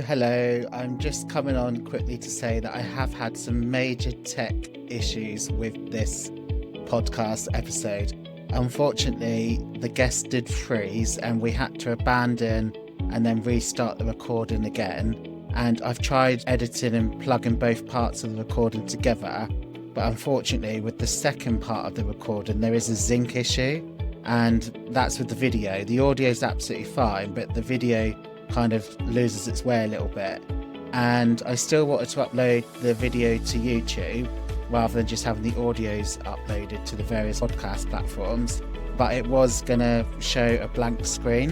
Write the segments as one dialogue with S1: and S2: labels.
S1: Hello, I'm just coming on quickly to say that I have had some major tech issues with this podcast episode. Unfortunately, the guest did freeze and we had to abandon and then restart the recording again. And I've tried editing and plugging both parts of the recording together, but unfortunately with the second part of the recording there is a zinc issue, and that's with the video. The audio is absolutely fine, but the video kind of loses its way a little bit, and I still wanted to upload the video to YouTube rather than just having the audios uploaded to the various podcast platforms, but it was gonna show a blank screen,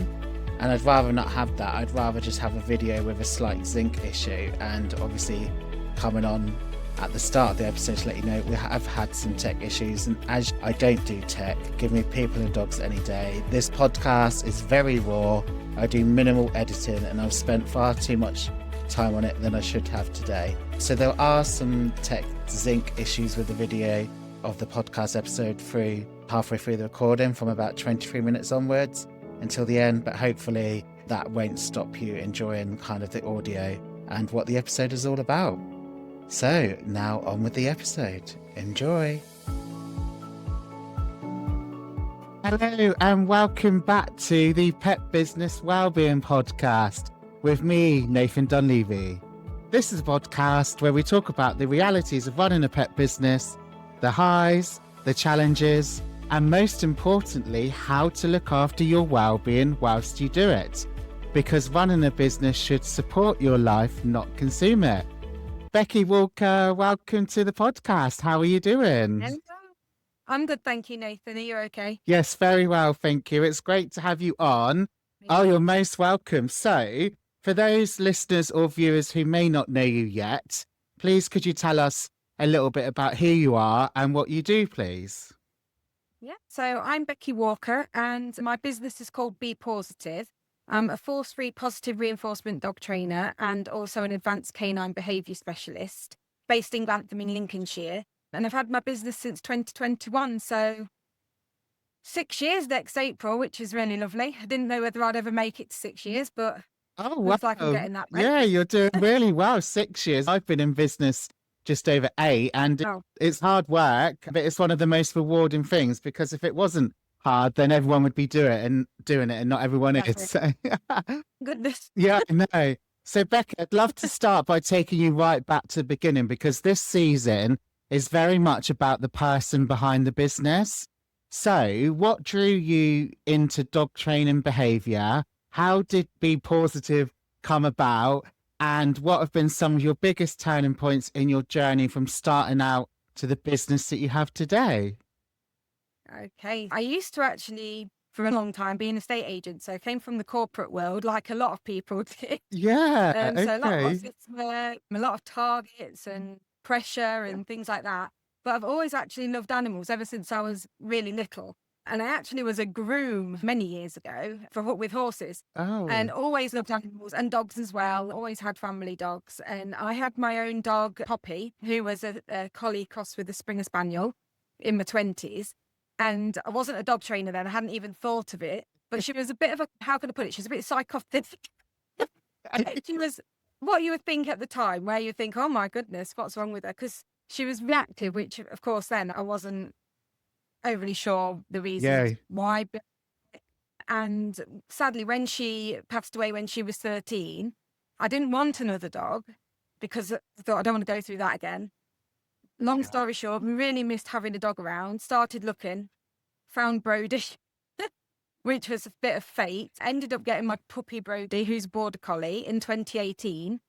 S1: and I'd rather not have that. I'd rather just have a video with a slight zinc issue. And obviously coming on at the start of the episode to let you know we have had some tech issues, and as I don't do tech, give me people and dogs any day. This podcast is very raw. I do minimal editing and I've spent far too much time on it than I should have today. So there are some tech zinc issues with the video of the podcast episode through halfway through the recording from about 23 minutes onwards until the end, but hopefully that won't stop you enjoying kind of the audio and what the episode is all about. So now on with the episode. Enjoy. Hello and welcome back to the Pet Business Wellbeing Podcast with me, Nathan Dunleavy. This is a podcast where we talk about the realities of running a pet business, the highs, the challenges, and most importantly, how to look after your well-being whilst you do it. Because running a business should support your life, not consume it. Becky Walker, welcome to the podcast. How are you doing?
S2: Hello. I'm good, thank you, Nathan. Are you okay?
S1: Yes, very well, thank you. It's great to have you on. Oh, you're most welcome. So, for those listeners or viewers who may not know you yet, please could you tell us a little bit about who you are and what you do, please?
S2: Yeah. So I'm Becky Walker and my business is called B Pawsitive. I'm a force-free positive reinforcement dog trainer and also an advanced canine behaviour specialist based in Grantham in Lincolnshire. And I've had my business since 2021, so 6 years next April, which is really lovely. I didn't know whether I'd ever make it to 6 years, but looks like I'm getting that way.
S1: Yeah, you're doing really well. 6 years. I've been in business just over 8, and it's hard work, but it's one of the most rewarding things, because if it wasn't hard, then everyone would be doing it, and not everyone is. So.
S2: Goodness.
S1: Yeah, no. So, Becca, I'd love to start by taking you right back to the beginning, because this season is very much about the person behind the business. So what drew you into dog training behaviour? How did B Pawsitive come about? And what have been some of your biggest turning points in your journey from starting out to the business that you have today?
S2: Okay. I used to actually, for a long time, be an estate agent. So I came from the corporate world, like a lot of people did.
S1: Yeah,
S2: So a lot of
S1: okay.
S2: office work, a lot of targets and pressure and things like that. But I've always actually loved animals ever since I was really little. And I actually was a groom many years ago with horses, and always loved animals and dogs as well. Always had family dogs. And I had my own dog, Poppy, who was a collie crossed with a Springer Spaniel in my 20s. And I wasn't a dog trainer then. I hadn't even thought of it. But she was a bit of a, how can I put it? She was a bit psychotic. She was what you would think at the time, where you think, oh my goodness, what's wrong with her? Because she was reactive, which of course then I wasn't overly sure the reasons why. And sadly, when she passed away when she was 13, I didn't want another dog because I thought I don't want to go through that again. Long story short, really missed having a dog around, started looking, found Brody, which was a bit of fate. Ended up getting my puppy Brody, who's a Border Collie, in 2018.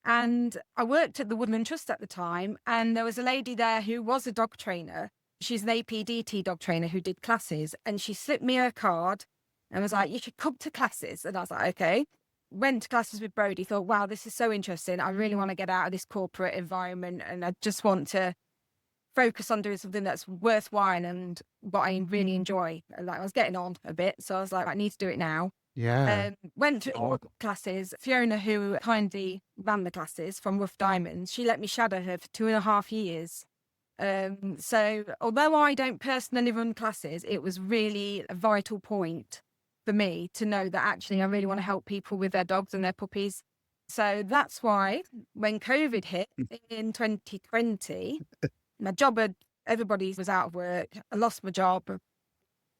S2: And I worked at the Woodland Trust at the time, and there was a lady there who was a dog trainer. She's an APDT dog trainer who did classes, and she slipped me her card and was like, you should come to classes. And I was like, okay. Went to classes with Brody, thought, wow, this is so interesting. I really want to get out of this corporate environment, and I just want to focus on doing something that's worthwhile and what I really enjoy. Like, I was getting on a bit, so I was like, I need to do it now.
S1: Yeah.
S2: Went to all classes. Fiona, who kindly ran the classes from Rough Diamonds, she let me shadow her for 2.5 years. So although I don't personally run classes, it was really a vital point for me to know that actually I really want to help people with their dogs and their puppies. So that's why when COVID hit in 2020, everybody was out of work. I lost my job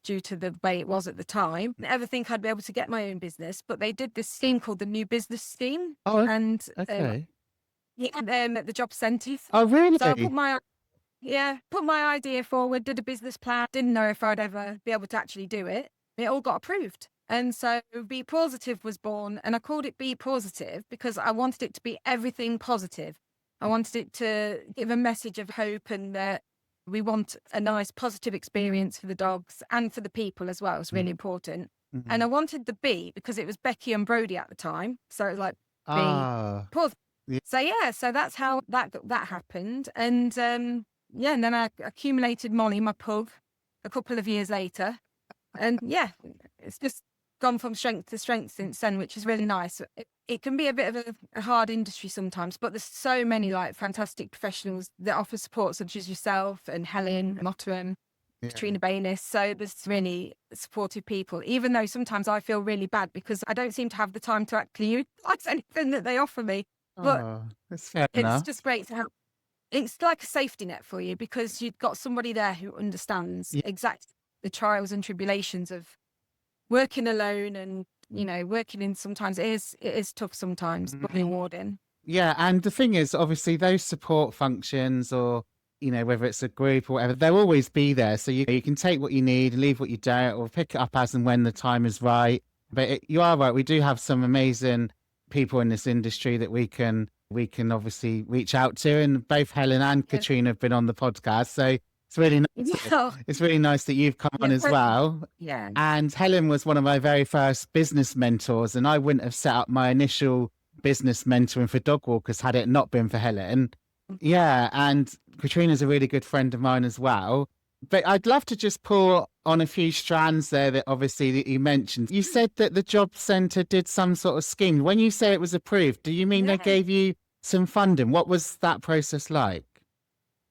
S2: due to the way it was at the time. I never think I'd be able to get my own business, but they did this scheme called the New Business Scheme.
S1: Oh,
S2: And
S1: okay.
S2: at the job centres.
S1: Oh, really?
S2: So I put my idea forward, did a business plan, didn't know if I'd ever be able to actually do it. It all got approved. And so B Pawsitive was born, and I called it B Pawsitive because I wanted it to be everything positive. I wanted it to give a message of hope, and that we want a nice positive experience for the dogs and for the people as well. It's really important.
S1: Mm-hmm.
S2: And I wanted the B because it was Becky and Brody at the time. So it was like B Pawsitive.
S1: Yeah.
S2: So that's how that happened. And and then I accumulated Molly, my pug, a couple of years later. And it's just gone from strength to strength since then, which is really nice. It can be a bit of a hard industry sometimes, but there's so many like fantastic professionals that offer support, such as yourself and Helen Mottram, Katrina Baynes. So there's really supportive people, even though sometimes I feel really bad because I don't seem to have the time to actually utilize anything that they offer me. But
S1: that's fair enough.
S2: It's just great to have. It's like a safety net for you because you've got somebody there who understands exactly the trials and tribulations of working alone, and working in sometimes it is tough sometimes, but rewarding.
S1: Yeah, and the thing is, obviously, those support functions, or whether it's a group or whatever, they'll always be there. So you can take what you need, leave what you don't, or pick it up as and when the time is right. But you are right. We do have some amazing people in this industry that we can obviously reach out to, and both Helen and Katrina have been on the podcast, so it's really nice. It's really nice that you've come on as well.
S2: Yeah.
S1: And Helen was one of my very first business mentors, and I wouldn't have set up my initial business mentoring for dog walkers had it not been for Helen. Yeah, and Katrina's a really good friend of mine as well. But I'd love to just pull on a few strands there that you mentioned. You said that the job centre did some sort of scheme. When you say it was approved, do you mean they gave you some funding? What was that process like?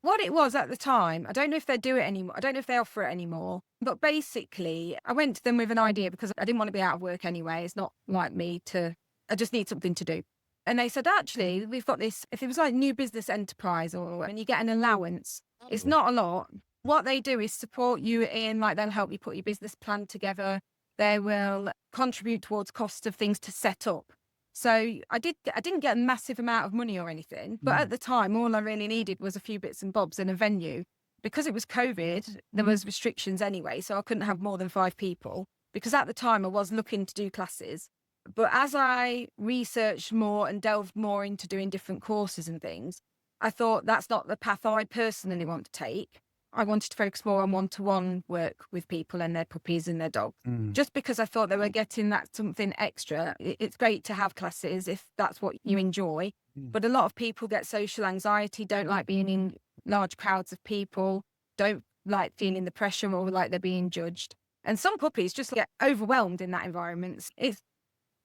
S2: What it was at the time, I don't know if they do it anymore. I don't know if they offer it anymore. But basically, I went to them with an idea because I didn't want to be out of work anyway. It's not like me I just need something to do. And they said, actually, we've got this, if it was like new business enterprise and you get an allowance, it's not a lot. What they do is support you in, like they'll help you put your business plan together. They will contribute towards costs of things to set up. So I didn't get a massive amount of money or anything, but at the time, all I really needed was a few bits and bobs and a venue. Because it was COVID, there was restrictions anyway, so I couldn't have more than 5 people. Because at the time I was looking to do classes. But as I researched more and delved more into doing different courses and things, I thought that's not the path I personally want to take. I wanted to focus more on one-to-one work with people and their puppies and their dogs. Just because I thought they were getting that something extra. It's great to have classes if that's what you enjoy. But a lot of people get social anxiety, don't like being in large crowds of people, don't like feeling the pressure or like they're being judged. And some puppies just get overwhelmed in that environment.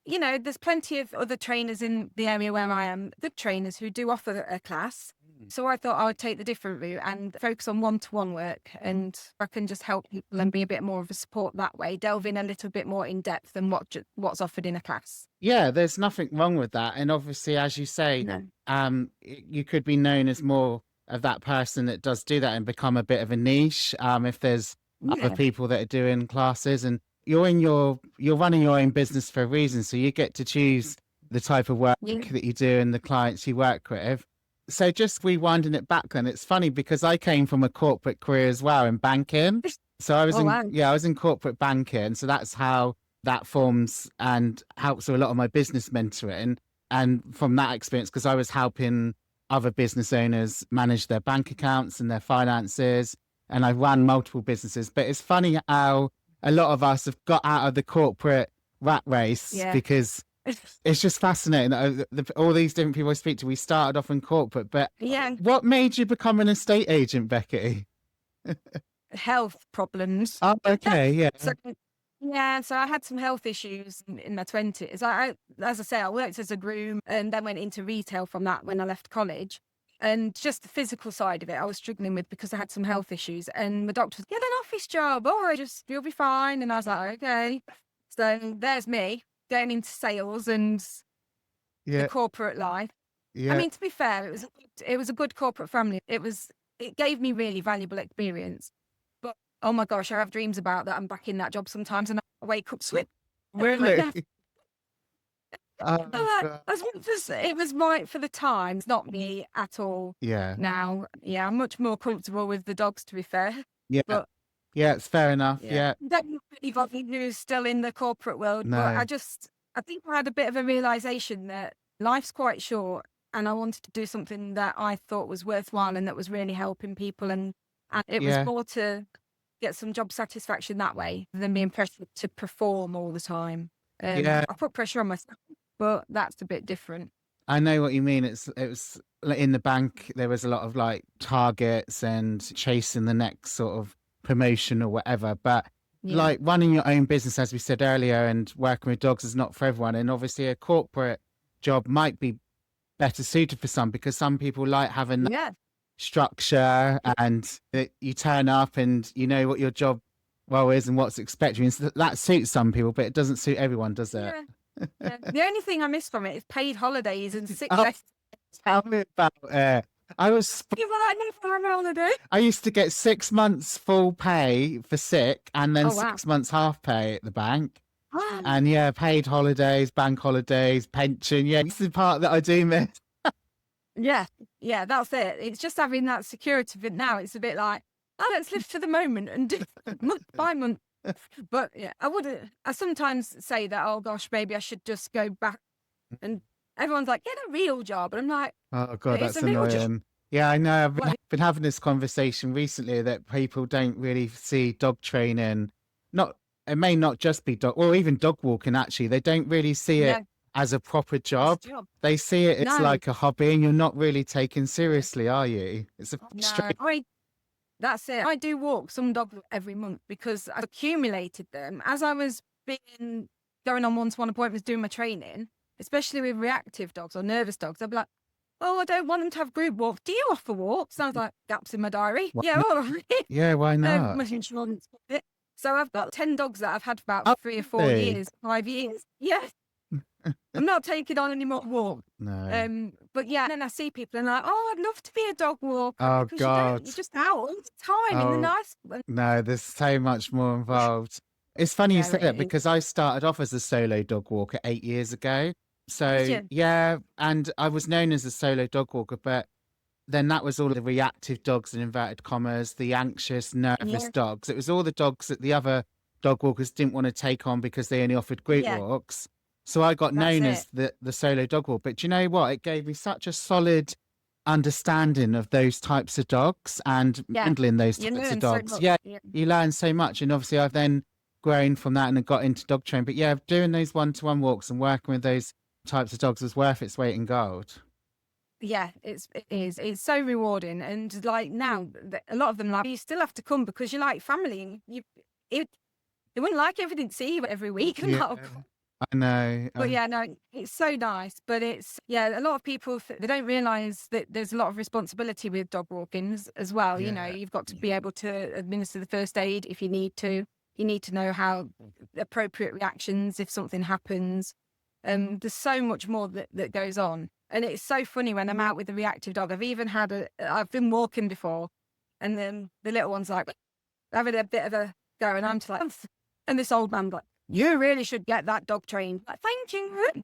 S2: There's plenty of other trainers in the area where I am, good trainers who do offer a class. So I thought I would take the different route and focus on one-to-one work, and I can just help people and be a bit more of a support that way, delve in a little bit more in depth than what's offered in a class. Yeah,
S1: there's nothing wrong with that. And obviously, as you say, you could be known as more of that person that does do that and become a bit of a niche if there's other people that are doing classes. And you're running your own business for a reason, so you get to choose the type of work that you do and the clients you work with. So just rewinding it back then, it's funny because I came from a corporate career as well in banking. So I was I was in corporate banking. So that's how that forms and helps with a lot of my business mentoring. And from that experience, because I was helping other business owners manage their bank accounts and their finances, and I ran multiple businesses. But it's funny how a lot of us have got out of the corporate rat race because it's just fascinating. All these different people I speak to, we started off in corporate, but what made you become an estate agent, Becky?
S2: Health problems.
S1: Oh, okay, yeah.
S2: So I had some health issues in my 20s. As I say, I worked as a groom and then went into retail from that when I left college. And just the physical side of it, I was struggling with because I had some health issues. And the doctor was, get an office job, or you'll be fine. And I was like, okay. So there's me going into sales, and the corporate life.
S1: Yeah.
S2: I mean, to be fair, it was a good corporate family. It gave me really valuable experience. But oh my gosh, I have dreams about that. I'm back in that job sometimes, and I wake up sweat.
S1: Really? Oh, God.
S2: It was right for the time. It's not me at all.
S1: Yeah.
S2: Now, yeah, I'm much more comfortable with the dogs, to be fair.
S1: Yeah.
S2: But
S1: yeah, it's fair enough. Yeah.
S2: don't really bother who's still in the corporate world.
S1: No.
S2: But I think I had a bit of a realization that life's quite short, and I wanted to do something that I thought was worthwhile and that was really helping people. And it was more to get some job satisfaction that way than being pressured to perform all the time. I put pressure on myself, but that's a bit different.
S1: I know what you mean. It was like in the bank, there was a lot of like targets and chasing the next sort of promotion or whatever. But like running your own business, as we said earlier, and working with dogs is not for everyone. And obviously a corporate job might be better suited for some, because some people like having that structure and that you turn up and you know what your job is and what's expected. And so that suits some people, but it doesn't suit everyone, does it?
S2: The only thing I miss from it is paid holidays and sick days.
S1: Tell me about it. I was.
S2: People like never on holiday.
S1: I used to get 6 months full pay for sick, and then 6 months half pay at the bank. And paid holidays, bank holidays, pension. Yeah, it's the part that I do miss.
S2: Yeah, that's it. It's just having that security of it now. It's a bit like, let's live for the moment and do month by month. But I sometimes say that, oh gosh, maybe I should just go back. And everyone's like, get a real job. And I'm like,
S1: oh God, that's annoying. Yeah, I know. I've been having this conversation recently that people don't really see dog training. It may not just be dog, or even dog walking, actually. They don't really see it as a proper job. They see it as like a hobby, and you're not really taken seriously, are you? It's a
S2: that's it. I do walk some dogs every month because I've accumulated them. As I was going on one-to-one appointments doing my training, especially with reactive dogs or nervous dogs, I'd be like, oh, I don't want them to have group walks. Do you offer walks? Sounds like gaps in my diary. All right.
S1: Yeah, why not?
S2: My insurance. So I've got 10 dogs that I've had for about 3 or 4 years, 5 years. Yes. I'm not taking on any more walk.
S1: No.
S2: But and then I see people and like, oh, I'd love to be a dog walker.
S1: Oh, God.
S2: You're just out all the time in the nice.
S1: No, there's so much more involved. It's funny you say that, because I started off as a solo dog walker 8 years ago. So, and I was known as a solo dog walker, but then that was all the reactive dogs, in inverted commas, the anxious, nervous dogs. It was all the dogs that the other dog walkers didn't want to take on because they only offered group walks. So I got known as the solo dog walker. But do you know what? It gave me such a solid understanding of those types of dogs and handling those types of dogs. You learn so much. And obviously I've then grown from that and got into dog training. But doing those one-to-one walks and working with those types of dogs was worth its weight in gold.
S2: Yeah, it is. It's so rewarding. And like now, a lot of them, like, you still have to come because you're like family. They wouldn't like everything to see you every week.
S1: I know.
S2: But it's so nice. But it's, a lot of people, they don't realise that there's a lot of responsibility with dog walkings as well. You know, you've got to be able to administer the first aid if you need to. You need to know how appropriate reactions if something happens. There's so much more that goes on. And it's so funny when I'm out with a reactive dog. I've been walking before, and then the little one's like having a bit of a go, and I'm just like, and this old man's like, you really should get that dog trained. Like, thank you.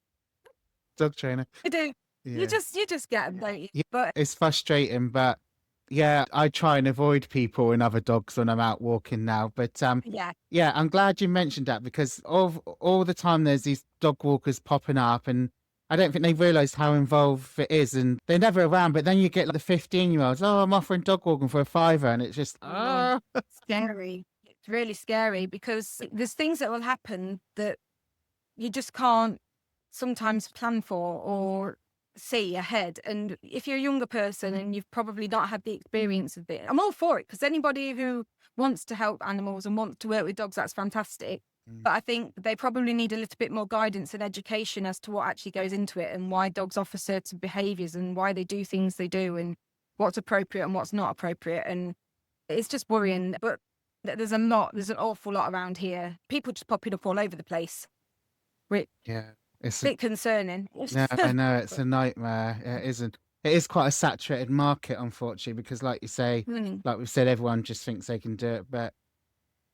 S1: Dog trainer.
S2: I do. Yeah. You just get them, don't you?
S1: Yeah,
S2: but
S1: it's frustrating, but I try and avoid people and other dogs when I'm out walking now. But I'm glad you mentioned that, because of all the time there's these dog walkers popping up, and I don't think they realise how involved it is, and they're never around. But then you get like the 15-year-olds, I'm offering dog walking for $5, and it's just
S2: scary. It's really scary, because there's things that will happen that you just can't sometimes plan for or see ahead. And if you're a younger person and you've probably not had the experience of it, I'm all for it, because anybody who wants to help animals and wants to work with dogs, that's fantastic. But I think they probably need a little bit more guidance and education as to what actually goes into it, and why dogs offer certain behaviours, and why they do things they do, and what's appropriate and what's not appropriate. And it's just worrying. But there's an awful lot around here. People just popping up all over the place.
S1: It's
S2: bit concerning.
S1: no, I know it's a nightmare. It isn't. It is quite a saturated market, unfortunately, because like you say,
S2: Mm,
S1: like we've said, everyone just thinks they can do it. But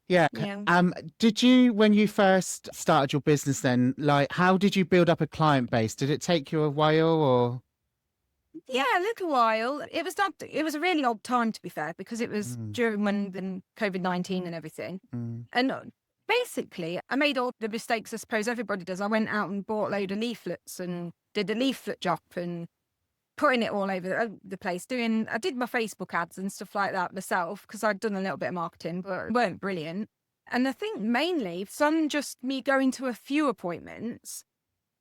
S1: yeah,
S2: yeah.
S1: did you when you first started your business then, like how did you build up a client base? Did it take you a while or?
S2: Yeah, a little while. It was a really odd time, to be fair, because it was
S1: Mm,
S2: during when the COVID-19 and everything.
S1: mm,
S2: And basically, I made all the mistakes I suppose everybody does. I went out and bought a load of leaflets and did a leaflet drop and putting it all over the place. I did my Facebook ads and stuff like that myself because I'd done a little bit of marketing, but it weren't brilliant. And I think mainly from just me going to a few appointments,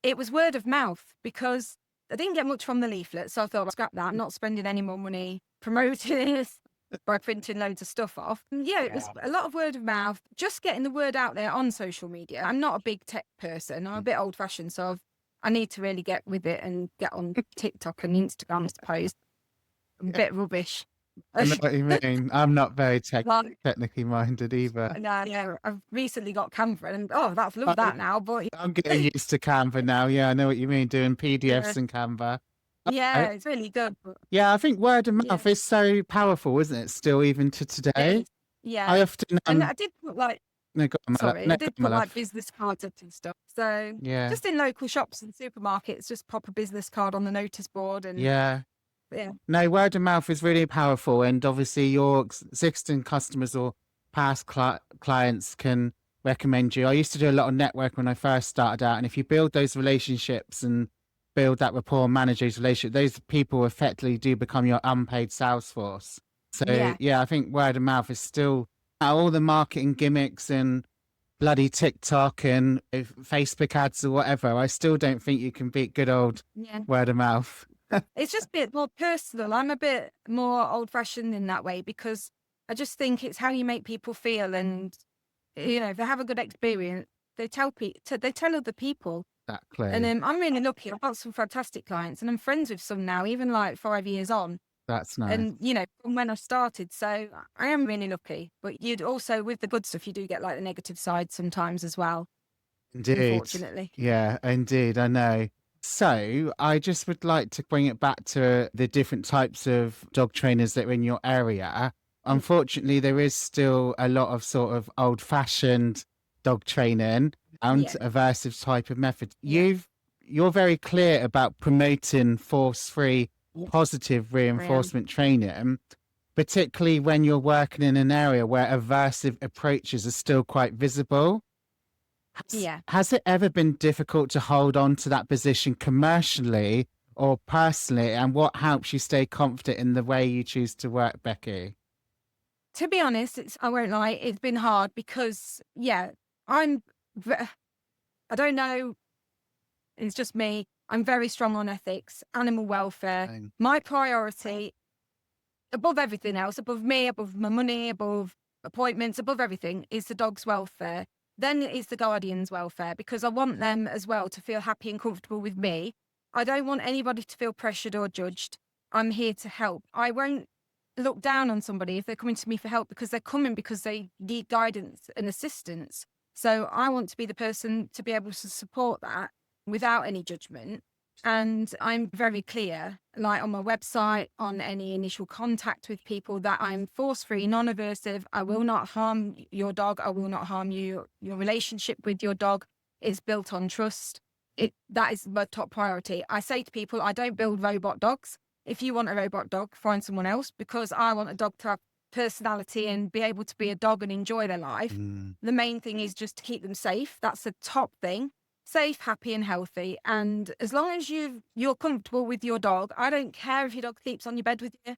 S2: it was word of mouth because I didn't get much from the leaflet. So I thought, scrap that. I'm not spending any more money promoting this by printing loads of stuff off. And yeah, it was a lot of word of mouth, just getting the word out there on social media. I'm not a big tech person. I'm a bit old fashioned. So I need to really get with it and get on TikTok and Instagram, I suppose. I'm a bit rubbish.
S1: I know what you mean. I'm not very
S2: Like,
S1: technically minded either.
S2: yeah, I've recently got Canva and I've loved that now. But
S1: I'm getting used to Canva now. Yeah, I know what you mean. Doing PDFs in Canva.
S2: yeah, it's really good. But
S1: Yeah, I think word of mouth is so powerful, isn't it? Still, even to today.
S2: yeah.
S1: I often
S2: And I did put like,
S1: no, go on, my love.
S2: sorry,
S1: No,
S2: I
S1: go
S2: did
S1: on, my
S2: put like
S1: love.
S2: business cards up and stuff. So
S1: Yeah,
S2: just in local shops and supermarkets, just pop a business card on the notice board and
S1: yeah.
S2: yeah.
S1: No, word of mouth is really powerful, and obviously your existing customers or past clients can recommend you. I used to do a lot of network when I first started out, and if you build those relationships and build that rapport, and manage those relationships, those people effectively do become your unpaid sales force. So
S2: Yeah.
S1: yeah, I think word of mouth is still all the marketing gimmicks and bloody TikTok and Facebook ads or whatever. I still don't think you can beat good old
S2: Yeah.
S1: word of mouth.
S2: It's just a bit more personal. I'm a bit more old fashioned in that way because I just think it's how you make people feel. And, if they have a good experience, they tell they tell other people.
S1: Exactly.
S2: And I'm really lucky. I've got some fantastic clients and I'm friends with some now, even like 5 years on.
S1: That's nice.
S2: And, from when I started. So I am really lucky. But you'd also, with the good stuff, you do get like the negative side sometimes as well.
S1: Indeed.
S2: Unfortunately.
S1: Yeah, indeed. I know. So I just would like to bring it back to the different types of dog trainers that are in your area. Unfortunately, there is still a lot of sort of old fashioned dog training and aversive type of method.
S2: Yeah.
S1: You're very clear about promoting force-free positive reinforcement training, particularly when you're working in an area where aversive approaches are still quite visible. Has it ever been difficult to hold on to that position commercially or personally? And what helps you stay confident in the way you choose to work, Becky?
S2: To be honest, I won't lie, it's been hard because, I don't know, it's just me. I'm very strong on ethics, animal welfare. My priority, above everything else, above me, above my money, above appointments, above everything, is the dog's welfare. Then it's the guardian's welfare because I want them as well to feel happy and comfortable with me. I don't want anybody to feel pressured or judged. I'm here to help. I won't look down on somebody if they're coming to me for help because they're coming because they need guidance and assistance. So I want to be the person to be able to support that without any judgment. And I'm very clear, like on my website, on any initial contact with people, that I'm force-free, non-aversive. I will not harm your dog. I will not harm you. Your relationship with your dog is built on trust. That is my top priority. I say to people, I don't build robot dogs. If you want a robot dog, find someone else because I want a dog to have personality and be able to be a dog and enjoy their life. The main thing is just to keep them safe. That's the top thing. Safe, happy and healthy. And as long as you're comfortable with your dog, I don't care if your dog sleeps on your bed with you.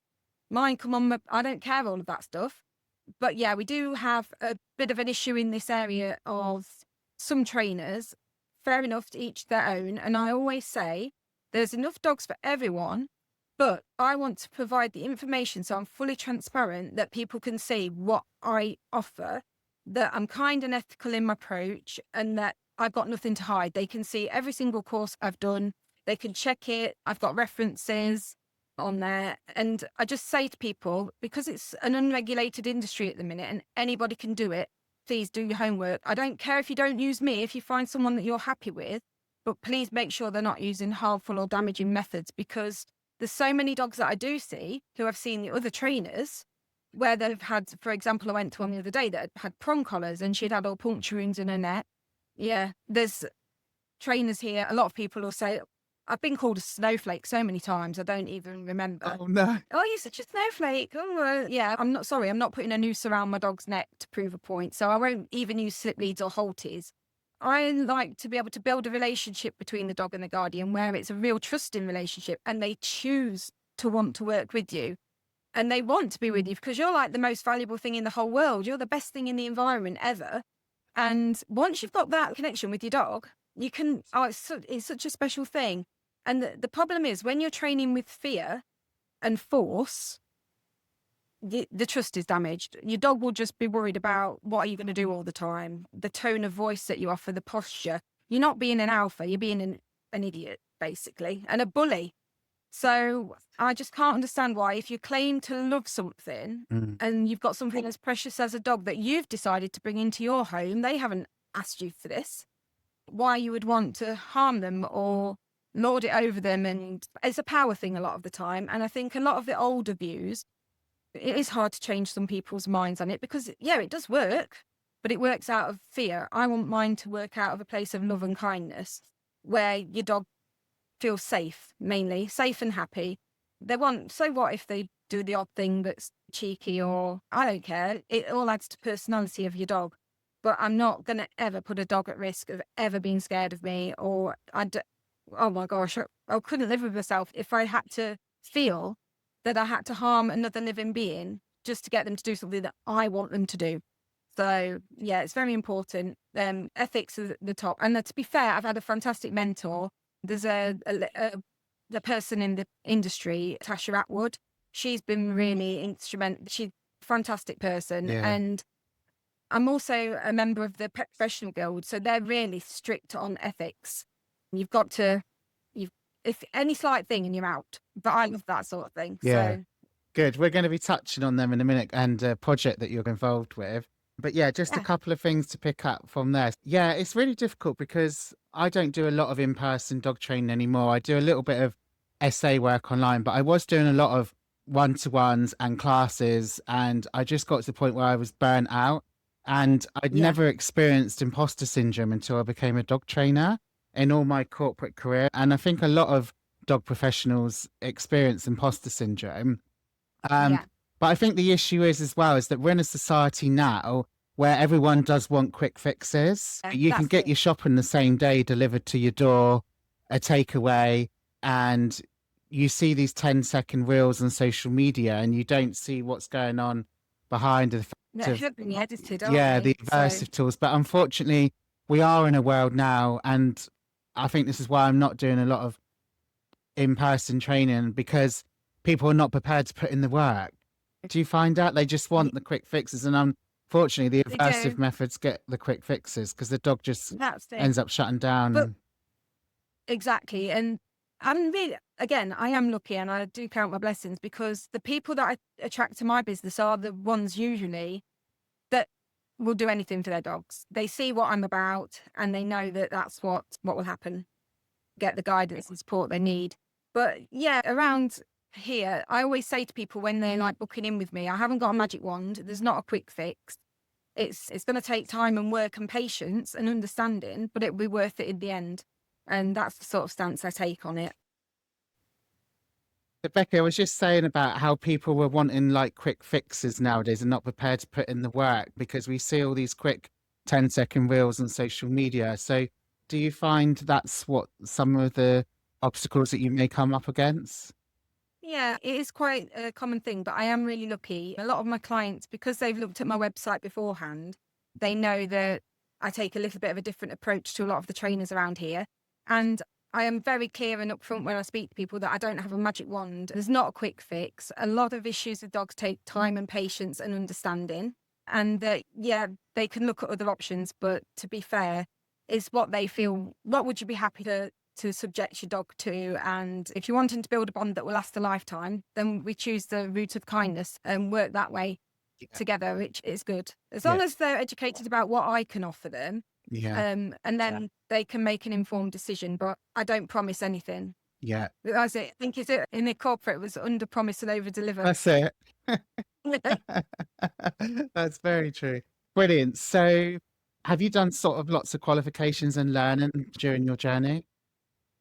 S2: Mine come on, I don't care all of that stuff. But yeah, we do have a bit of an issue in this area of some trainers. Fair enough, to each their own. And I always say there's enough dogs for everyone, but I want to provide the information so I'm fully transparent that people can see what I offer, that I'm kind and ethical in my approach, and that I've got nothing to hide. They can see every single course I've done. They can check it. I've got references on there. And I just say to people, because it's an unregulated industry at the minute and anybody can do it, please do your homework. I don't care if you don't use me. If you find someone that you're happy with, but please make sure they're not using harmful or damaging methods, because there's so many dogs that I do see who I've seen the other trainers where they've had, for example, I went to one the other day that had prong collars and she'd had all puncture wounds in her neck. Yeah, there's trainers here. A lot of people will say, I've been called a snowflake so many times, I don't even remember.
S1: Oh, no.
S2: Oh, you're such a snowflake. Oh, yeah, I'm not putting a noose around my dog's neck to prove a point. So I won't even use slip leads or halties. I like to be able to build a relationship between the dog and the guardian where it's a real trusting relationship and they choose to want to work with you. And they want to be with you because you're like the most valuable thing in the whole world. You're the best thing in the environment ever. And once you've got that connection with your dog, you can, it's such a special thing. And the problem is when you're training with fear and force, the trust is damaged. Your dog will just be worried about what are you going to do all the time, the tone of voice that you offer, the posture. You're not being an alpha, you're being an idiot, basically, and a bully. So I just can't understand why, if you claim to love something and you've got something as precious as a dog that you've decided to bring into your home, they haven't asked you for this, why you would want to harm them or lord it over them. And it's a power thing a lot of the time. And I think a lot of the older views, it is hard to change some people's minds on it because, yeah, it does work, but it works out of fear. I want mine to work out of a place of love and kindness where your dog feels safe, mainly safe and happy. They want, so what if they do the odd thing that's cheeky, or I don't care. It all adds to personality of your dog. But I'm not going to ever put a dog at risk of ever being scared of me, or oh my gosh, I couldn't live with myself if I had to feel that I had to harm another living being just to get them to do something that I want them to do. So yeah, it's very important. Ethics is at the top. And to be fair, I've had a fantastic mentor. There's a person in the industry, Tasha Atwood. She's been really instrumental. She's a fantastic person.
S1: Yeah.
S2: And I'm also a member of the Pet Professional Guild. So they're really strict on ethics. You've got to, if any slight thing and you're out. But I love that sort of thing.
S1: Yeah.
S2: So.
S1: Good. We're going to be touching on them in a minute and a project that you're involved with. But yeah, just a couple of things to pick up from there. Yeah, it's really difficult because I don't do a lot of in-person dog training anymore. I do a little bit of essay work online, but I was doing a lot of one-to-ones and classes, and I just got to the point where I was burnt out, and I'd never experienced imposter syndrome until I became a dog trainer in all my corporate career. And I think a lot of dog professionals experience imposter syndrome. But I think the issue is as well is that we're in a society now where everyone does want quick fixes. You can get your shopping the same day delivered to your door, a takeaway, and you see these 10-second reels on social media and you don't see what's going on behind the
S2: edited,
S1: the aversive tools. But unfortunately, we are in a world now, and I think this is why I'm not doing a lot of in-person training, because people are not prepared to put in the work. Do you find out they just want the quick fixes? And unfortunately, the aversive methods get the quick fixes because the dog just ends up shutting down.
S2: Exactly. And I'm really, again, I am lucky and I do count my blessings, because the people that I attract to my business are the ones usually that will do anything for their dogs. They see what I'm about and they know that that's what will happen. Get the guidance and support they need. But yeah, around here, I always say to people when they're like booking in with me, I haven't got a magic wand. There's not a quick fix. It's going to take time and work and patience and understanding, but it'll be worth it in the end. And that's the sort of stance I take on it.
S1: Becky, I was just saying about how people were wanting like quick fixes nowadays and not prepared to put in the work, because we see all these quick 10-second reels on social media. So do you find that's what some of the obstacles that you may come up against?
S2: Yeah, it is quite a common thing, but I am really lucky. A lot of my clients, because they've looked at my website beforehand, they know that I take a little bit of a different approach to a lot of the trainers around here. And I am very clear and upfront when I speak to people that I don't have a magic wand. There's not a quick fix. A lot of issues with dogs take time and patience and understanding. And that, they can look at other options, but to be fair, is what they feel. What would you be happy to subject your dog to? And if you're wanting to build a bond that will last a lifetime, then we choose the route of kindness and work that way together, which is good. As long as they're educated about what I can offer them,
S1: Yeah.
S2: And then they can make an informed decision. But I don't promise anything.
S1: Yeah.
S2: That's it. I think it's it in the corporate, it was under promise and over deliver.
S1: That's it. That's very true. Brilliant. So have you done sort of lots of qualifications and learning during your journey?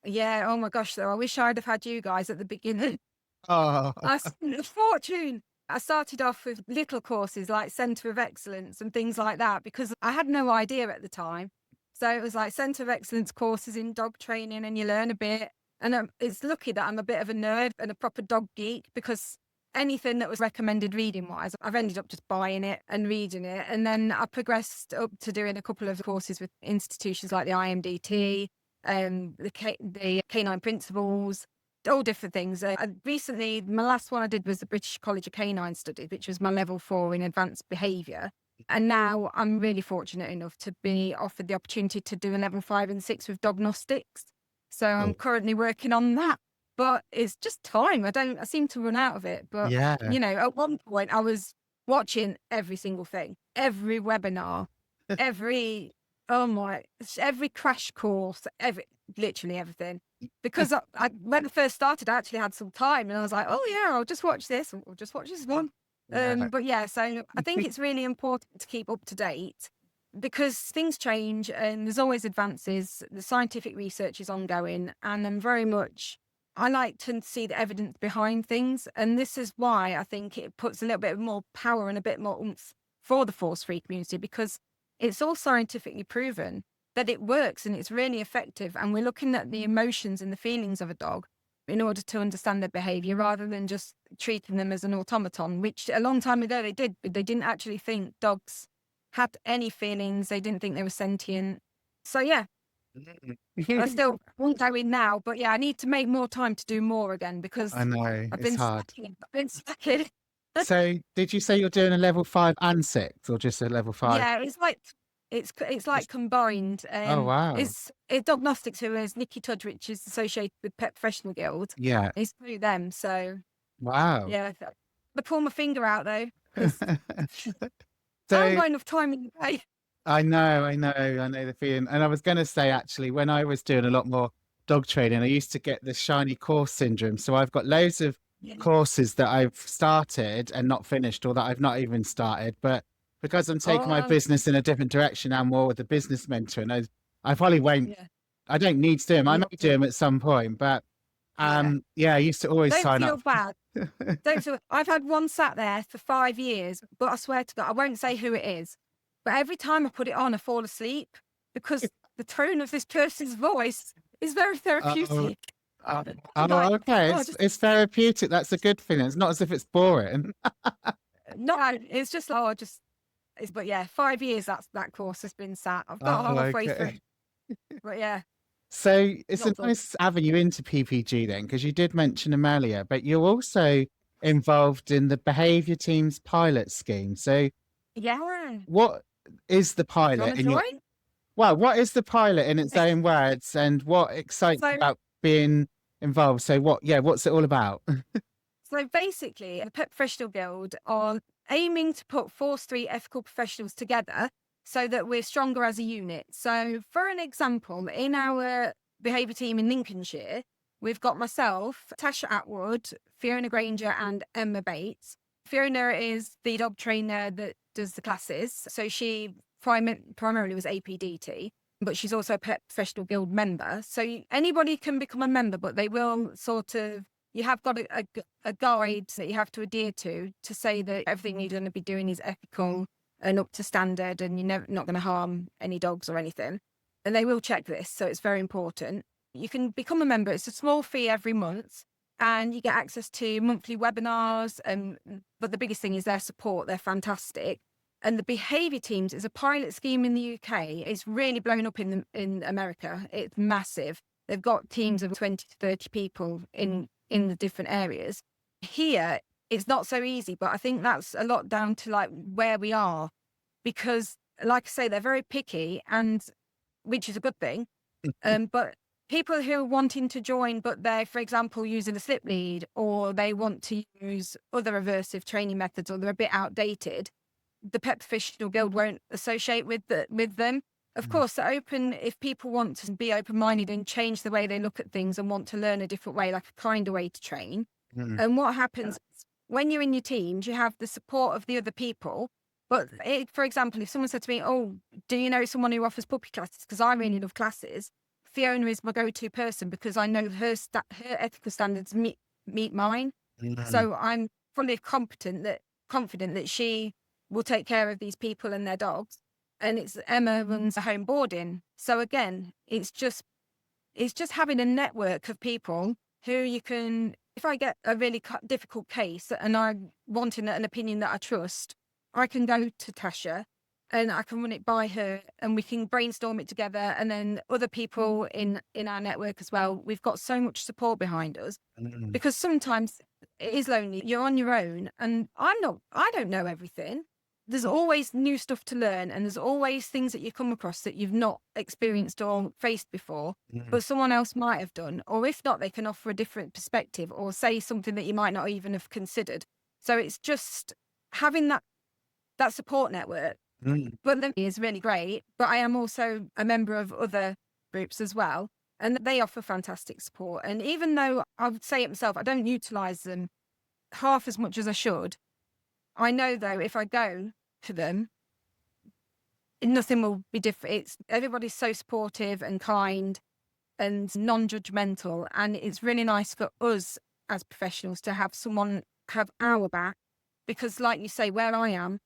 S2: Yeah. Oh my gosh. Though I wish I'd have had you guys at the beginning.
S1: Oh,
S2: I spent a fortune. I started off with little courses like Centre of Excellence and things like that because I had no idea at the time. So it was like Centre of Excellence courses in dog training and you learn a bit. And it's lucky that I'm a bit of a nerd and a proper dog geek because anything that was recommended reading wise, I've ended up just buying it and reading it. And then I progressed up to doing a couple of courses with institutions like the IMDT, the canine principles, all different things. Recently, my last one I did was the British College of Canine Studies, which was my level 4 in advanced behaviour. And now I'm really fortunate enough to be offered the opportunity to do a level 5 and 6 with dognostics. So I'm currently working on that, but it's just time. I seem to run out of it. But,
S1: yeah.
S2: At one point I was watching every single thing, every webinar, every crash course, literally everything. Because when I first started, I actually had some time and I was like, oh yeah, I'll just watch this. I'll just watch this one. But yeah, so I think it's really important to keep up to date because things change and there's always advances. The scientific research is ongoing and I like to see the evidence behind things. And this is why I think it puts a little bit more power and a bit more oomph for the force-free community because it's all scientifically proven that it works and it's really effective. And we're looking at the emotions and the feelings of a dog in order to understand their behaviour rather than just treating them as an automaton, which a long time ago they did, but they didn't actually think dogs had any feelings. They didn't think they were sentient. So yeah, I still won't go in now, but yeah, I need to make more time to do more again because
S1: I know it's hard.
S2: I've been stuck in.
S1: So did you say you're doing a level 5 and 6 or just a level 5?
S2: Yeah, it's like combined.
S1: Oh, wow.
S2: It's Diagnostics, who is Nikki Tudge, which is associated with Pet Professional Guild.
S1: Yeah.
S2: It's through them. So
S1: Wow.
S2: yeah, I pull my finger out though.
S1: So,
S2: I haven't got enough time in the day.
S1: I know the feeling. And I was going to say, actually, when I was doing a lot more dog training, I used to get the shiny course syndrome. So I've got loads of courses that I've started and not finished, or that I've not even started. But because I'm taking my business in a different direction and more with a business mentor, and I probably won't, I don't need to do them. I may do them at some point, but I used to always sign up.
S2: Don't feel bad. Don't feel. I've had one sat there for 5 years, but I swear to God, I won't say who it is. But every time I put it on, I fall asleep because the tone of this person's voice is very therapeutic.
S1: Okay. It's therapeutic. That's a good thing. It's not as if it's boring.
S2: No, it's just but yeah, 5 years that course has been sat. I've got halfway through. But yeah.
S1: So it's a nice avenue into PPG then, because you did mention them earlier, but you're also involved in the Behaviour team's pilot scheme. So what is the pilot? What is the pilot in its own words, and what excites you about being involved? So what's it all about?
S2: So basically, the Pet Professional Guild are aiming to put force-free ethical professionals together so that we're stronger as a unit. So for an example, in our behaviour team in Lincolnshire, we've got myself, Tasha Atwood, Fiona Granger and Emma Bates. Fiona is the dog trainer that does the classes. So she primarily was APDT, but she's also a Pet Professional Guild member. So anybody can become a member, but they will you have got a guide that you have to adhere to say that everything you're going to be doing is ethical and up to standard and you're not going to harm any dogs or anything. And they will check this, so it's very important. You can become a member. It's a small fee every month and you get access to monthly webinars. But the biggest thing is their support. They're fantastic. And the behaviour teams is a pilot scheme in the UK. It's really blown up in America. It's massive. They've got teams of 20 to 30 people in the different areas. Here, it's not so easy, but I think that's a lot down to like where we are, because like I say, they're very picky, and which is a good thing. But people who are wanting to join, but they're, for example, using a slip lead, or they want to use other aversive training methods, or they're a bit outdated, the Pet Professional Guild won't associate with them. of course, if people want to be open-minded and change the way they look at things and want to learn a different way, like a kinder way to train. And what happens is, when you're in your teams, you have the support of the other people. But for example, if someone said to me, oh, do you know someone who offers puppy classes? Because I really love classes. Fiona is my go-to person because I know her ethical standards meet mine. So I'm fully confident that she will take care of these people and their dogs. And Emma runs a home boarding. So again, it's just having a network of people who you can, if I get a really difficult case and I'm wanting an opinion that I trust, I can go to Tasha and I can run it by her and we can brainstorm it together. And then other people in our network as well. We've got so much support behind us because sometimes it is lonely. You're on your own and I don't know everything. There's always new stuff to learn and there's always things that you come across that you've not experienced or faced before, but someone else might have done. Or if not, they can offer a different perspective or say something that you might not even have considered. So it's just having that support network. But then is really great. But I am also a member of other groups as well, and they offer fantastic support. And even though I would say it myself, I don't utilise them half as much as I should, I know though if I go to them, nothing will be different. Everybody's so supportive and kind and non-judgmental, and it's really nice for us as professionals to have someone have our back, because like you say, where I am,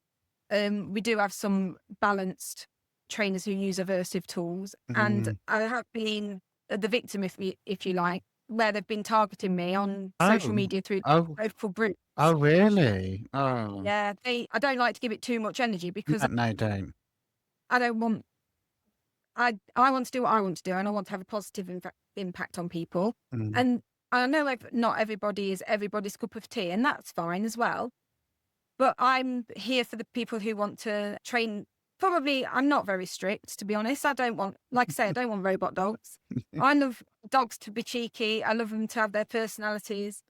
S2: we do have some balanced trainers who use aversive tools, and I have been the victim, if you like, where they've been targeting me on social media through local groups.
S1: Oh, really? Oh,
S2: yeah. I don't like to give it too much energy because
S1: no, don't.
S2: I don't want. I want to do what I want to do, and I want to have a positive impact on people. And I know not everybody is everybody's cup of tea, and that's fine as well. But I'm here for the people who want to train. Probably, I'm not very strict, to be honest. I don't want robot dogs. I love dogs to be cheeky. I love them to have their personalities.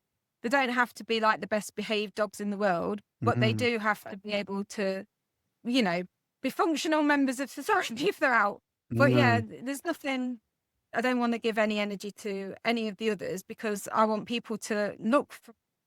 S2: They don't have to be like the best behaved dogs in the world, but they do have to be able to, be functional members of society if they're out. But yeah, there's nothing, I don't want to give any energy to any of the others because I want people to look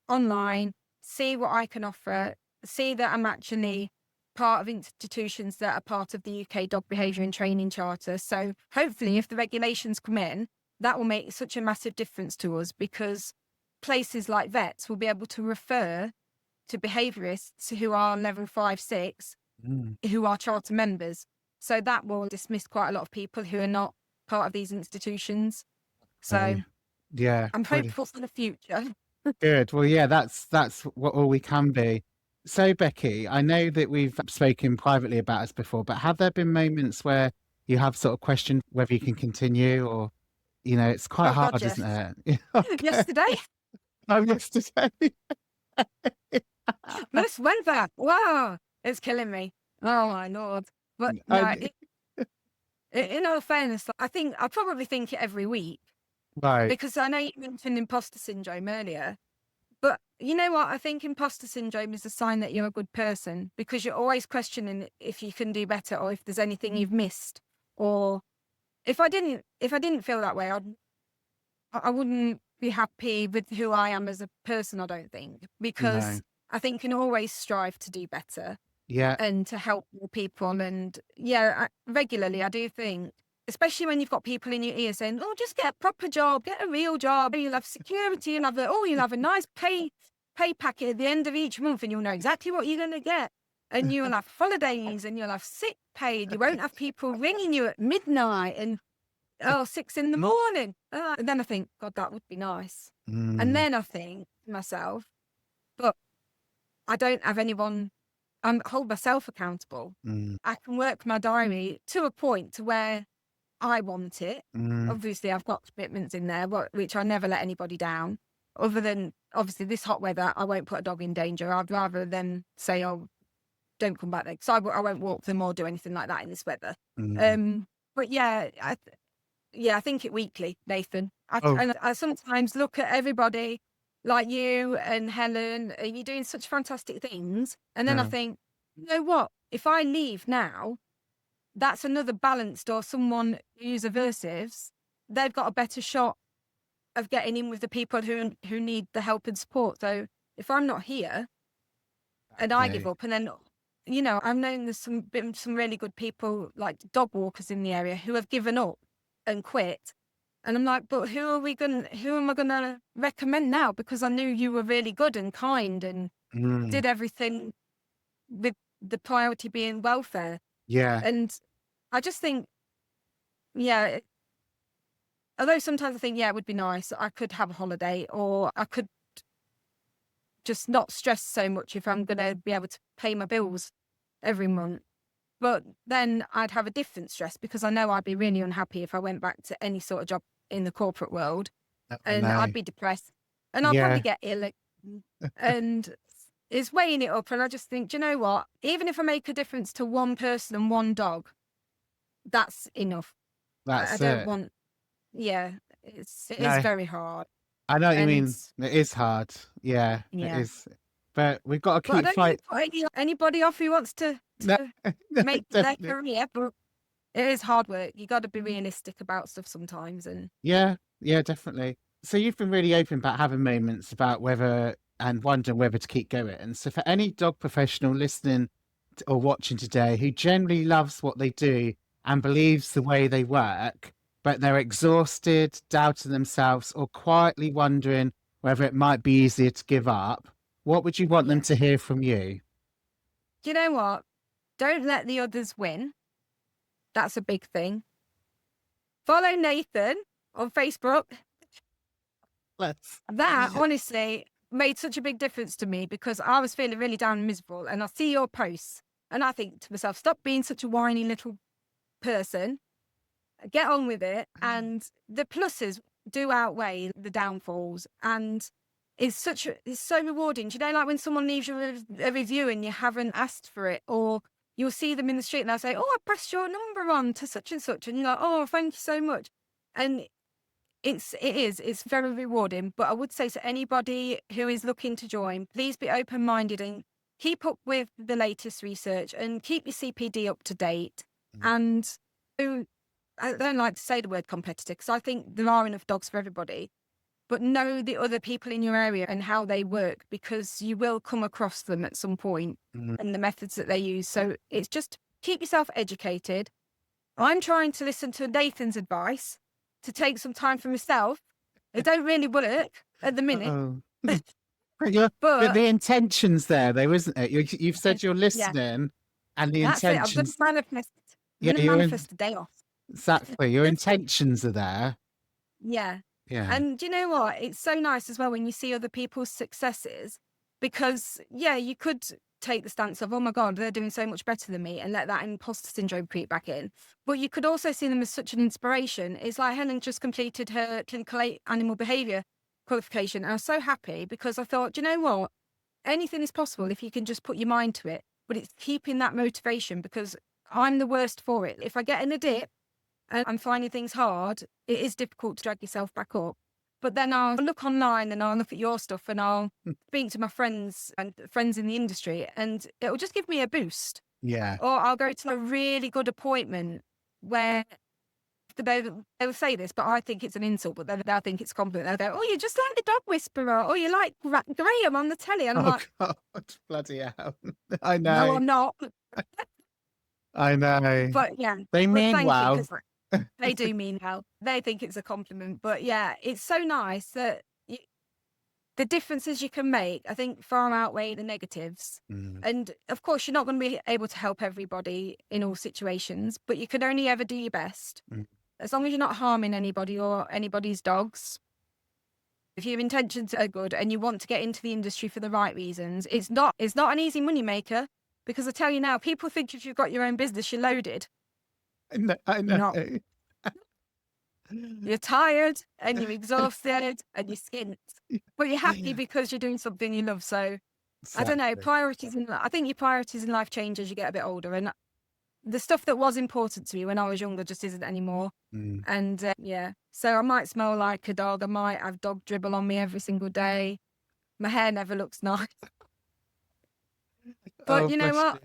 S2: online, see what I can offer, see that I'm actually part of institutions that are part of the UK Dog Behaviour and Training Charter. So hopefully if the regulations come in, that will make such a massive difference to us, because places like vets will be able to refer to behaviourists who are level 5, 6, who are charter members. So that will dismiss quite a lot of people who are not part of these institutions. So
S1: yeah,
S2: I'm hopeful for the future.
S1: Good. Well, yeah, that's what all we can be. So, Becky, I know that we've spoken privately about us before, but have there been moments where you have sort of questioned whether you can continue, or, it's quite hard,
S2: God, yes.
S1: isn't it? Okay.
S2: Yesterday.
S1: Oh, yesterday.
S2: This weather. Wow. It's killing me. Oh, my Lord. But no, in all fairness, I probably think it every week.
S1: Right.
S2: Because I know you mentioned imposter syndrome earlier. But you know what? I think imposter syndrome is a sign that you're a good person, because you're always questioning if you can do better or if there's anything you've missed. Or if I didn't feel that way, I wouldn't be happy with who I am as a person, I don't think, because I think you can always strive to do better.
S1: Yeah.
S2: And to help more people. And regularly I do think, especially when you've got people in your ear saying, oh, just get a proper job, get a real job. You'll have security, you'll have a nice pay packet at the end of each month, and you'll know exactly what you're going to get. And you'll have holidays and you'll have sick pay. You won't have people ringing you at midnight and 6 in the morning. And then I think, God, that would be nice. And then I think to myself, but I don't have anyone. I hold myself accountable. I can work my diary to a point to where I want it. Obviously, I've got commitments in there, which I never let anybody down. Other than, obviously, this hot weather, I won't put a dog in danger. I'd rather them say, oh, don't come back there. So I won't walk them or do anything like that in this weather. But yeah, I think it weekly, Nathan. And I sometimes look at everybody like you and Helen, and you're doing such fantastic things. And then I think, you know what? If I leave now, that's another balanced or someone who's aversives, they've got a better shot of getting in with the people who need the help and support. So if I'm not here and I give up, and then, you know, I've known there's been some really good people like dog walkers in the area who have given up and quit. And I'm like, but who am I gonna recommend now? Because I knew you were really good and kind and did everything with the priority being welfare.
S1: Yeah.
S2: And I just think, yeah, although sometimes I think, yeah, it would be nice. I could have a holiday, or I could just not stress so much if I'm going to be able to pay my bills every month. But then I'd have a different stress, because I know I'd be really unhappy if I went back to any sort of job in the corporate world, and I'd be depressed, and I'll probably get ill. And it's weighing it up. And I just think, do you know what? Even if I make a difference to one person and one dog, that's enough. I don't want, it is very hard.
S1: I know what you mean. It is hard. Yeah, it is. But we've got to keep fighting.
S2: Anybody off who wants to make their career, but it is hard work. You got to be realistic about stuff sometimes. And
S1: yeah, definitely. So you've been really open about having moments about whether and wondering whether to keep going. And so for any dog professional listening or watching today who generally loves what they do and believes the way they work, but they're exhausted, doubting themselves, or quietly wondering whether it might be easier to give up, what would you want them to hear from you?
S2: Do you know what? Don't let the others win. That's a big thing. Follow Nathan on Facebook. That honestly made such a big difference to me, because I was feeling really down and miserable, and I see your posts and I think to myself, stop being such a whiny little person. Get on with it. And the pluses do outweigh the downfalls. And it's so rewarding. Do you know, like when someone leaves you a review and you haven't asked for it, or you'll see them in the street and they'll say, oh, I passed your number on to such and such. And you're like, oh, thank you so much. And it's very rewarding. But I would say to anybody who is looking to join, please be open-minded and keep up with the latest research and keep your CPD up to date. And I don't like to say the word competitor, because I think there are enough dogs for everybody, but know the other people in your area and how they work, because you will come across them at some point and the methods that they use. So it's just keep yourself educated. I'm trying to listen to Nathan's advice to take some time for myself. It don't really work at the minute.
S1: But the intention's there, though, isn't it? You've said you're listening, and the intentions.
S2: I'm going to manifest a day off.
S1: Exactly. Your intentions are there.
S2: Yeah. And do you know what? It's so nice as well when you see other people's successes, because, you could take the stance of, oh my God, they're doing so much better than me, and let that imposter syndrome creep back in. But you could also see them as such an inspiration. It's like Helen just completed her clinical animal behaviour qualification. And I was so happy, because I thought, do you know what? Anything is possible if you can just put your mind to it. But it's keeping that motivation, because I'm the worst for it. If I get in a dip and I'm finding things hard, it is difficult to drag yourself back up. But then I'll look online and I'll look at your stuff and I'll speak to my friends and friends in the industry, and it will just give me a boost.
S1: Yeah.
S2: Or I'll go to a really good appointment where they'll say this, but I think it's an insult, but then they'll think it's a compliment. They'll go, oh, you're just like the dog whisperer, or you like Graham on the telly. And I'm like,
S1: God, bloody hell. I know.
S2: No, I'm not.
S1: I know.
S2: But
S1: they mean well.
S2: They do mean well. They think it's a compliment. But it's so nice that the differences you can make, I think, far outweigh the negatives. And of course, you're not going to be able to help everybody in all situations, but you can only ever do your best. As long as you're not harming anybody or anybody's dogs. If your intentions are good and you want to get into the industry for the right reasons, it's not an easy money maker, because I tell you now, people think if you've got your own business, you're loaded.
S1: I know.
S2: You're tired and you're exhausted and you're skint, but you're happy because you're doing something you love. So exactly. I don't know, I think your priorities in life change as you get a bit older, and the stuff that was important to me when I was younger just isn't anymore. And so I might smell like a dog. I might have dog dribble on me every single day. My hair never looks nice. But you know what?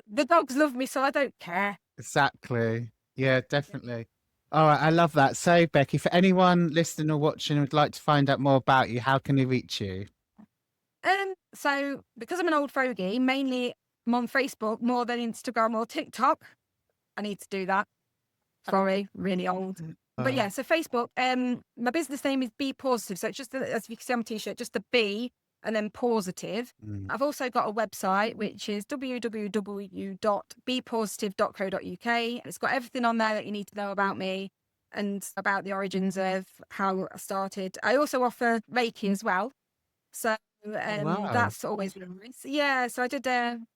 S2: The dogs love me, so I don't care.
S1: Exactly. Yeah, definitely. All right, I love that. So, Becky, for anyone listening or watching who would like to find out more about you, how can they reach you?
S2: So because I'm an old fogey, mainly I'm on Facebook more than Instagram or TikTok. I need to do that. Sorry, really old. But yeah, so Facebook, my business name is B Pawsitive. So it's just, as you can see on my t-shirt, just the B and then Pawsitive. I've also got a website, which is www.bpawsitive.co.uk. It's got everything on there that you need to know about me and about the origins of how I started. I also offer Reiki as well. So
S1: Wow.
S2: that's always been nice. Yeah, so I did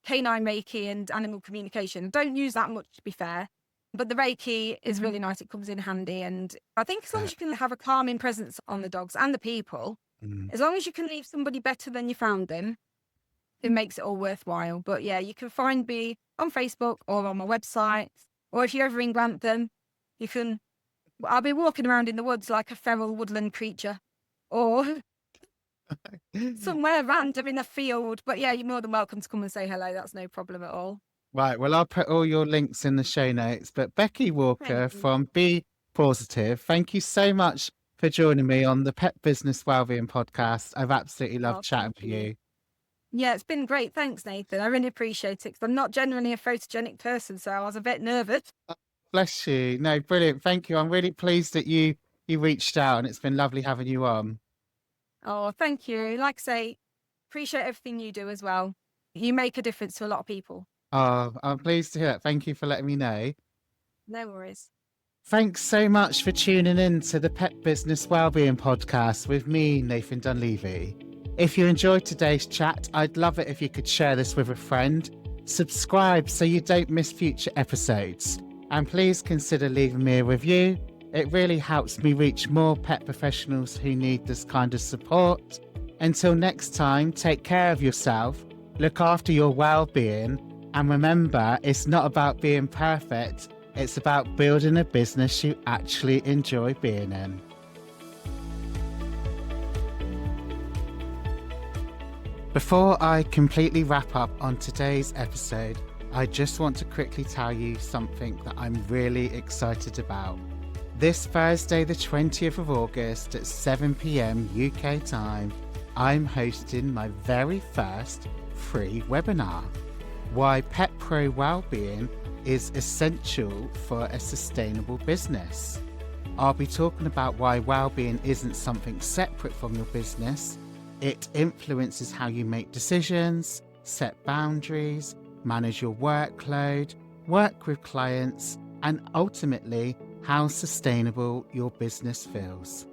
S2: canine Reiki and animal communication. Don't use that much, to be fair. But the Reiki is really nice. It comes in handy. And I think as long as you can have a calming presence on the dogs and the people, as long as you can leave somebody better than you found them, it makes it all worthwhile. But yeah, you can find me on Facebook or on my website. Or if you're ever in Grantham, I'll be walking around in the woods like a feral woodland creature. Or somewhere random in a field. But yeah, you're more than welcome to come and say hello. That's no problem at all.
S1: Right. Well, I'll put all your links in the show notes. But Becky Walker from B Pawsitive, thank you so much for joining me on the Pet Business Wellbeing Podcast. I've absolutely loved chatting with you.
S2: Yeah, it's been great. Thanks, Nathan. I really appreciate it because I'm not generally a photogenic person, so I was a bit nervous.
S1: Bless you. No, brilliant. Thank you. I'm really pleased that you reached out, and it's been lovely having you on.
S2: Oh, thank you. Like I say, appreciate everything you do as well. You make a difference to a lot of people.
S1: Oh, I'm pleased to hear that. Thank you for letting me know.
S2: No worries.
S1: Thanks so much for tuning in to the Pet Business Wellbeing Podcast with me, Nathan Dunleavy. If you enjoyed today's chat, I'd love it if you could share this with a friend. Subscribe so you don't miss future episodes. And please consider leaving me a review. It really helps me reach more pet professionals who need this kind of support. Until next time, take care of yourself, look after your well-being, and remember, it's not about being perfect, it's about building a business you actually enjoy being in. Before I completely wrap up on today's episode, I just want to quickly tell you something that I'm really excited about. This Thursday, the 20th of August at 7 p.m. UK time, I'm hosting my very first free webinar. Why Pet Pro Wellbeing is essential for a sustainable business. I'll be talking about why wellbeing isn't something separate from your business. It influences how you make decisions, set boundaries, manage your workload, work with clients, and ultimately how sustainable your business feels.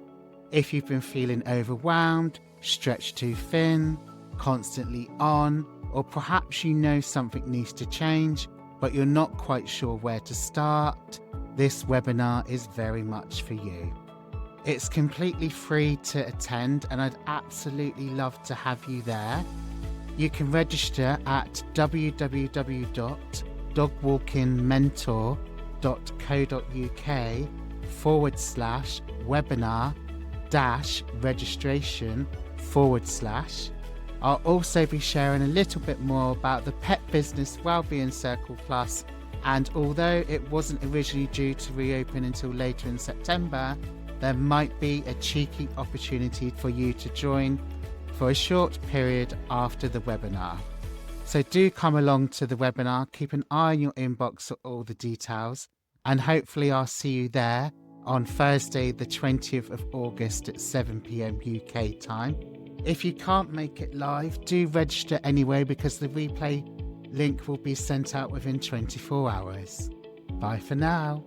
S1: If you've been feeling overwhelmed, stretched too thin, constantly on, or perhaps you know something needs to change, but you're not quite sure where to start, this webinar is very much for you. It's completely free to attend, and I'd absolutely love to have you there. You can register at www.dogwalkingmentor.co.uk/webinar-registration/. I'll also be sharing a little bit more about the Pet Business Wellbeing Circle Plus, and although it wasn't originally due to reopen until later in September, there might be a cheeky opportunity for you to join for a short period after the webinar. So do come along to the webinar, keep an eye on your inbox for all the details, and hopefully I'll see you there on Thursday the 20th of August at 7 p.m. UK time. If you can't make it live, do register anyway because the replay link will be sent out within 24 hours. Bye for now.